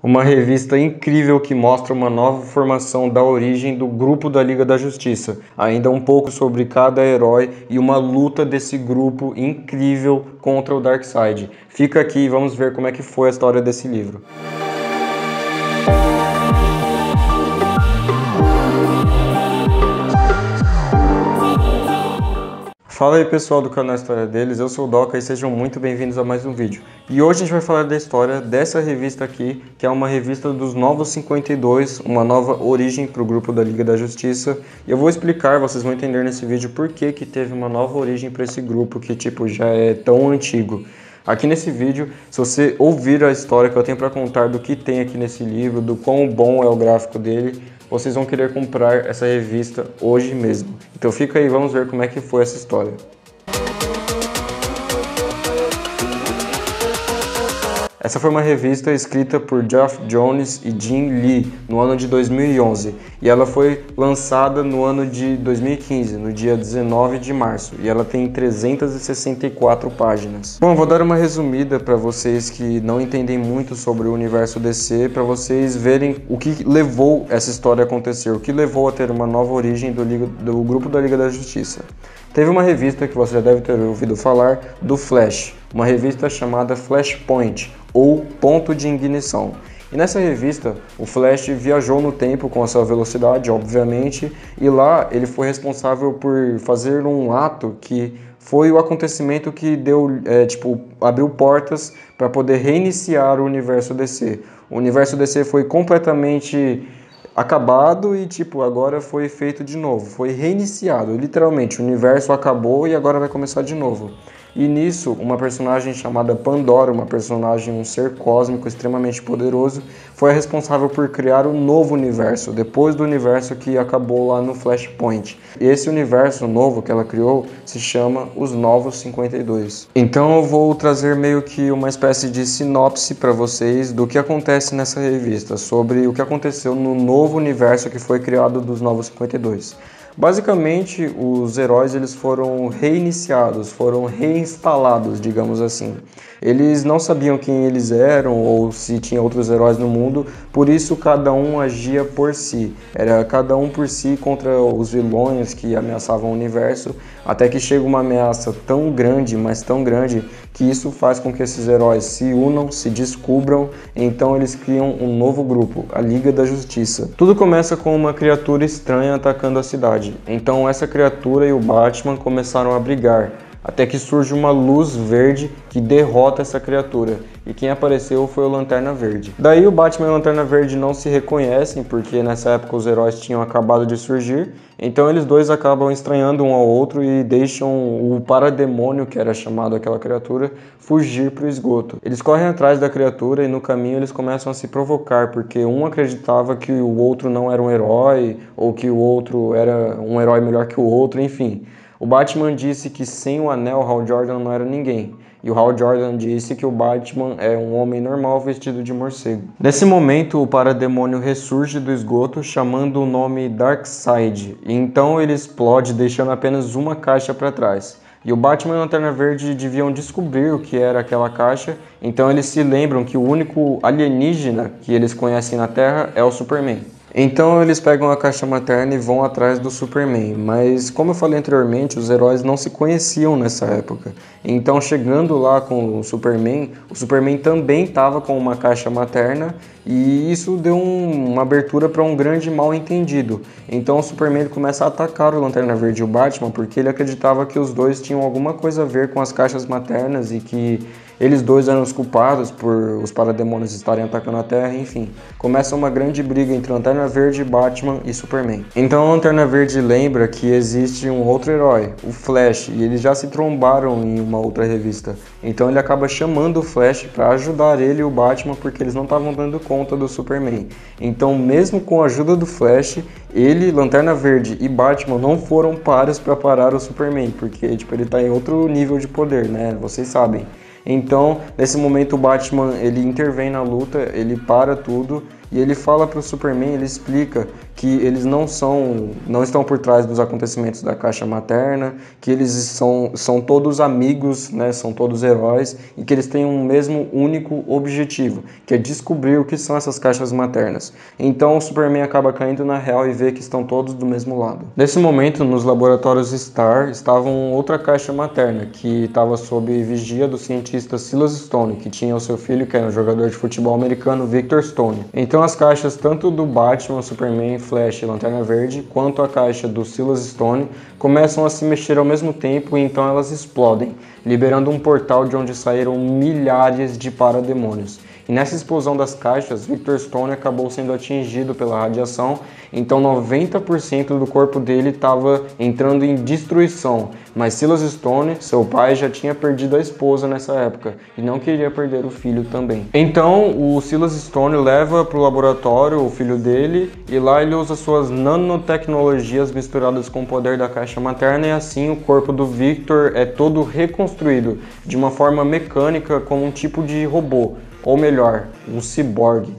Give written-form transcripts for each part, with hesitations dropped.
Uma revista incrível que mostra uma nova formação da origem do grupo da Liga da Justiça, ainda um pouco sobre cada herói e uma luta desse grupo incrível contra o Darkseid. Fica aqui e vamos ver como é que foi a história desse livro. Fala aí pessoal do canal História Deles, eu sou o Doca e sejam muito bem-vindos a mais um vídeo. E hoje a gente vai falar da história dessa revista aqui, que é uma revista dos Novos 52, uma nova origem para o grupo da Liga da Justiça. E eu vou explicar, vocês vão entender nesse vídeo por que teve uma nova origem para esse grupo que já é tão antigo. Aqui nesse vídeo, se você ouvir a história que eu tenho para contar do que tem aqui nesse livro, do quão bom é o gráfico dele, vocês vão querer comprar essa revista hoje mesmo. Então fica aí, vamos ver como é que foi essa história. Essa foi uma revista escrita por Geoff Johns e Jim Lee no ano de 2011 e ela foi lançada no ano de 2015, no dia 19 de março, e ela tem 364 páginas. Bom, eu vou dar uma resumida para vocês que não entendem muito sobre o universo DC, para vocês verem o que levou essa história a acontecer, o que levou a ter uma nova origem do grupo da Liga da Justiça. Teve uma revista que você já deve ter ouvido falar, do Flash, uma revista chamada Flashpoint, ou Ponto de Ignição. E nessa revista, o Flash viajou no tempo com a sua velocidade, obviamente, e lá ele foi responsável por fazer um ato que foi o acontecimento que abriu portas para poder reiniciar o universo DC. O universo DC foi completamente acabado e agora foi feito de novo, foi reiniciado, literalmente, o universo acabou e agora vai começar de novo. E nisso, uma personagem chamada Pandora, um ser cósmico extremamente poderoso, foi a responsável por criar um novo universo, depois do universo que acabou lá no Flashpoint. E esse universo novo que ela criou se chama Os Novos 52. Então eu vou trazer meio que uma espécie de sinopse para vocês do que acontece nessa revista, sobre o que aconteceu no novo universo que foi criado dos Novos 52. Basicamente, os heróis eles foram reiniciados, foram reinstalados, digamos assim. Eles não sabiam quem eles eram ou se tinha outros heróis no mundo, por isso cada um agia por si. Era cada um por si contra os vilões que ameaçavam o universo, até que chega uma ameaça tão grande, mas tão grande, que isso faz com que esses heróis se unam, se descubram, então eles criam um novo grupo, a Liga da Justiça. Tudo começa com uma criatura estranha atacando a cidade. Então essa criatura e o Batman começaram a brigar, até que surge uma luz verde que derrota essa criatura, e quem apareceu foi o Lanterna Verde. Daí o Batman e o Lanterna Verde não se reconhecem, porque nessa época os heróis tinham acabado de surgir, então eles dois acabam estranhando um ao outro e deixam o parademônio, que era chamado aquela criatura, fugir para o esgoto. Eles correm atrás da criatura e no caminho eles começam a se provocar, porque um acreditava que o outro não era um herói, ou que o outro era um herói melhor que o outro, enfim. O Batman disse que sem o anel, Hal Jordan não era ninguém. E o Hal Jordan disse que o Batman é um homem normal vestido de morcego. Nesse momento, o parademônio ressurge do esgoto, chamando o nome Darkseid. E então ele explode, deixando apenas uma caixa para trás. E o Batman e a Lanterna Verde deviam descobrir o que era aquela caixa, então eles se lembram que o único alienígena que eles conhecem na Terra é o Superman. Então eles pegam a caixa materna e vão atrás do Superman, mas como eu falei anteriormente, os heróis não se conheciam nessa época. Então chegando lá com o Superman também estava com uma caixa materna e isso deu uma abertura para um grande mal-entendido. Então o Superman ele começa a atacar o Lanterna Verde e o Batman porque ele acreditava que os dois tinham alguma coisa a ver com as caixas maternas e que eles dois eram os culpados por os parademônios estarem atacando a Terra, enfim. Começa uma grande briga entre Lanterna Verde, Batman e Superman. Então a Lanterna Verde lembra que existe um outro herói, o Flash, e eles já se trombaram em uma outra revista. Então ele acaba chamando o Flash para ajudar ele e o Batman porque eles não estavam dando conta do Superman. Então mesmo com a ajuda do Flash, ele, Lanterna Verde e Batman não foram pares para parar o Superman, porque ele está em outro nível de poder, né? Vocês sabem. Então, nesse momento o Batman ele intervém na luta, ele para tudo E ele fala para o Superman, ele explica que eles não estão por trás dos acontecimentos da Caixa Materna, que eles são todos amigos, né, são todos heróis, e que eles têm um mesmo único objetivo, que é descobrir o que são essas caixas maternas. Então o Superman acaba caindo na real e vê que estão todos do mesmo lado. Nesse momento, nos laboratórios Star, estava outra caixa materna, que estava sob vigia do cientista Silas Stone, que tinha o seu filho, que era um jogador de futebol americano, Victor Stone. Então as caixas tanto do Batman, Superman, Flash e Lanterna Verde, quanto a caixa do Silas Stone, começam a se mexer ao mesmo tempo e então elas explodem, liberando um portal de onde saíram milhares de parademônios. E nessa explosão das caixas, Victor Stone acabou sendo atingido pela radiação, então 90% do corpo dele estava entrando em destruição. Mas Silas Stone, seu pai, já tinha perdido a esposa nessa época e não queria perder o filho também. Então o Silas Stone leva para o laboratório o filho dele e lá ele usa suas nanotecnologias misturadas com o poder da caixa materna e assim o corpo do Victor é todo reconstruído de uma forma mecânica como um tipo de robô. Ou melhor, um ciborgue.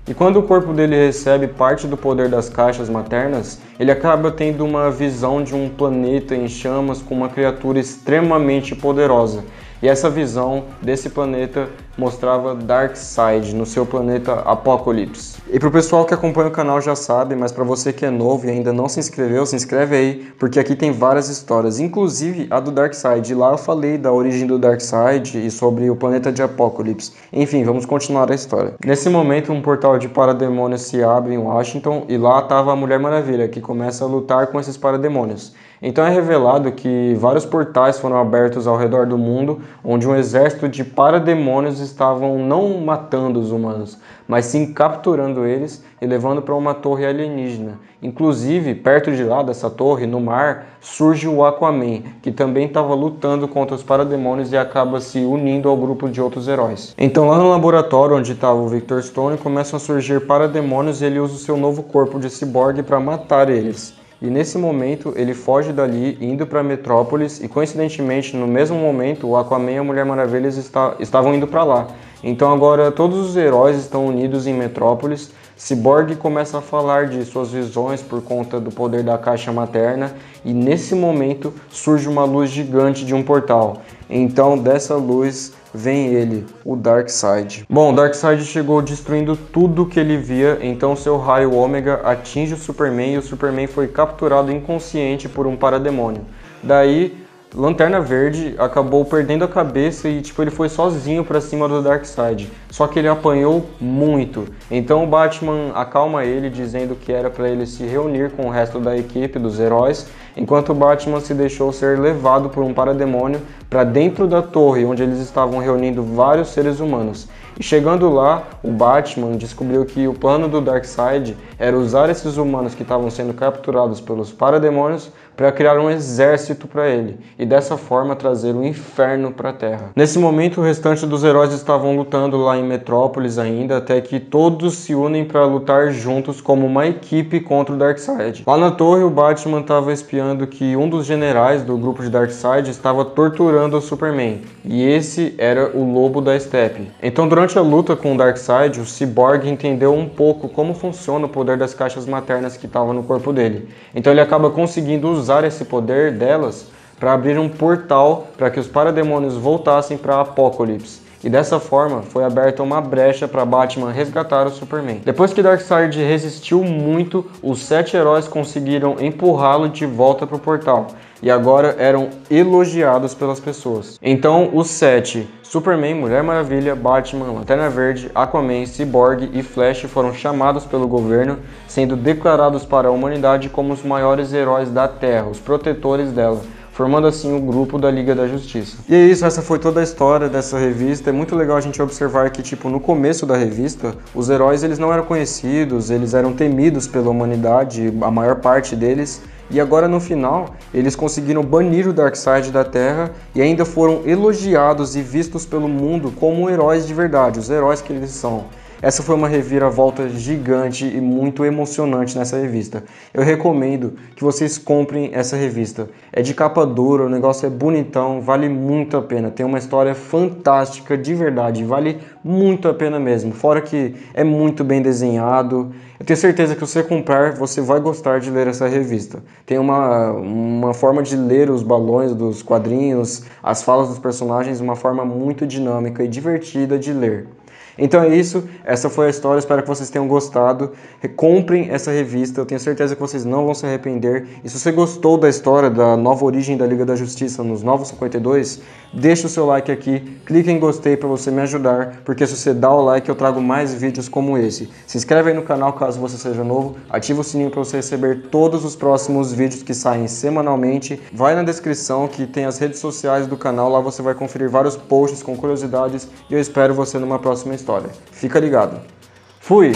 E quando o corpo dele recebe parte do poder das caixas maternas, ele acaba tendo uma visão de um planeta em chamas com uma criatura extremamente poderosa. E essa visão desse planeta mostrava Darkseid no seu planeta Apokolips. E pro pessoal que acompanha o canal já sabe, mas para você que é novo e ainda não se inscreveu, se inscreve aí, porque aqui tem várias histórias, inclusive a do Darkseid. E lá eu falei da origem do Darkseid e sobre o planeta de Apokolips. Enfim, vamos continuar a história. Nesse momento, um portal de parademônios se abre em Washington e lá estava a Mulher Maravilha, que começa a lutar com esses parademônios. Então é revelado que vários portais foram abertos ao redor do mundo, onde um exército de parademônios estavam não matando os humanos, mas sim capturando eles e levando para uma torre alienígena. Inclusive, perto de lá dessa torre, no mar, surge o Aquaman, que também estava lutando contra os parademônios e acaba se unindo ao grupo de outros heróis. Então lá no laboratório onde estava o Victor Stone, começam a surgir parademônios e ele usa o seu novo corpo de ciborgue para matar eles. E nesse momento ele foge dali, indo para Metrópolis, e coincidentemente no mesmo momento o Aquaman e a Mulher Maravilha estavam indo para lá. Então agora todos os heróis estão unidos em Metrópolis. Cyborg começa a falar de suas visões por conta do poder da caixa materna e nesse momento surge uma luz gigante de um portal. Então dessa luz vem ele, o Darkseid. Bom, o Darkseid chegou destruindo tudo que ele via, então seu raio ômega atinge o Superman e o Superman foi capturado inconsciente por um parademônio. Daí Lanterna Verde acabou perdendo a cabeça e ele foi sozinho pra cima do Darkseid. Só que ele apanhou muito. Então o Batman acalma ele dizendo que era para ele se reunir com o resto da equipe dos heróis, enquanto o Batman se deixou ser levado por um parademônio para dentro da torre onde eles estavam reunindo vários seres humanos. E chegando lá, o Batman descobriu que o plano do Darkseid era usar esses humanos que estavam sendo capturados pelos parademônios para criar um exército para ele e dessa forma trazer o inferno para a Terra. Nesse momento, o restante dos heróis estavam lutando lá em Metrópolis ainda, até que todos se unem para lutar juntos como uma equipe contra o Darkseid. Lá na torre, o Batman estava espiando que um dos generais do grupo de Darkseid estava torturando o Superman, e esse era o Lobo da Steppe. Então, durante a luta com o Darkseid, o Cyborg entendeu um pouco como funciona o poder das caixas maternas que estavam no corpo dele. Então ele acaba conseguindo usar esse poder delas para abrir um portal para que os parademônios voltassem para Apokolips. E dessa forma foi aberta uma brecha para Batman resgatar o Superman. Depois que Darkseid resistiu muito, os 7 heróis conseguiram empurrá-lo de volta para o portal. E agora eram elogiados pelas pessoas. Então os 7, Superman, Mulher Maravilha, Batman, Lanterna Verde, Aquaman, Cyborg e Flash foram chamados pelo governo, sendo declarados para a humanidade como os maiores heróis da Terra, os protetores dela, formando assim o grupo da Liga da Justiça. E é isso, essa foi toda a história dessa revista. É muito legal a gente observar que, no começo da revista, os heróis eles não eram conhecidos, eles eram temidos pela humanidade, a maior parte deles. E agora no final, eles conseguiram banir o Darkseid da Terra e ainda foram elogiados e vistos pelo mundo como heróis de verdade, os heróis que eles são. Essa foi uma reviravolta gigante e muito emocionante nessa revista. Eu recomendo que vocês comprem essa revista. É de capa dura, o negócio é bonitão, vale muito a pena. Tem uma história fantástica de verdade, vale muito a pena mesmo. Fora que é muito bem desenhado. Eu tenho certeza que se você comprar, você vai gostar de ler essa revista. Tem uma forma de ler os balões dos quadrinhos, as falas dos personagens, uma forma muito dinâmica e divertida de ler. Então é isso, essa foi a história, espero que vocês tenham gostado. Comprem essa revista, eu tenho certeza que vocês não vão se arrepender. E se você gostou da história da nova origem da Liga da Justiça nos Novos 52, deixa o seu like aqui, clique em gostei para você me ajudar, porque se você dá o like eu trago mais vídeos como esse. Se inscreve aí no canal caso você seja novo, ativa o sininho para você receber todos os próximos vídeos que saem semanalmente. Vai na descrição que tem as redes sociais do canal, lá você vai conferir vários posts com curiosidades e eu espero você numa próxima história. Fica ligado. Fui!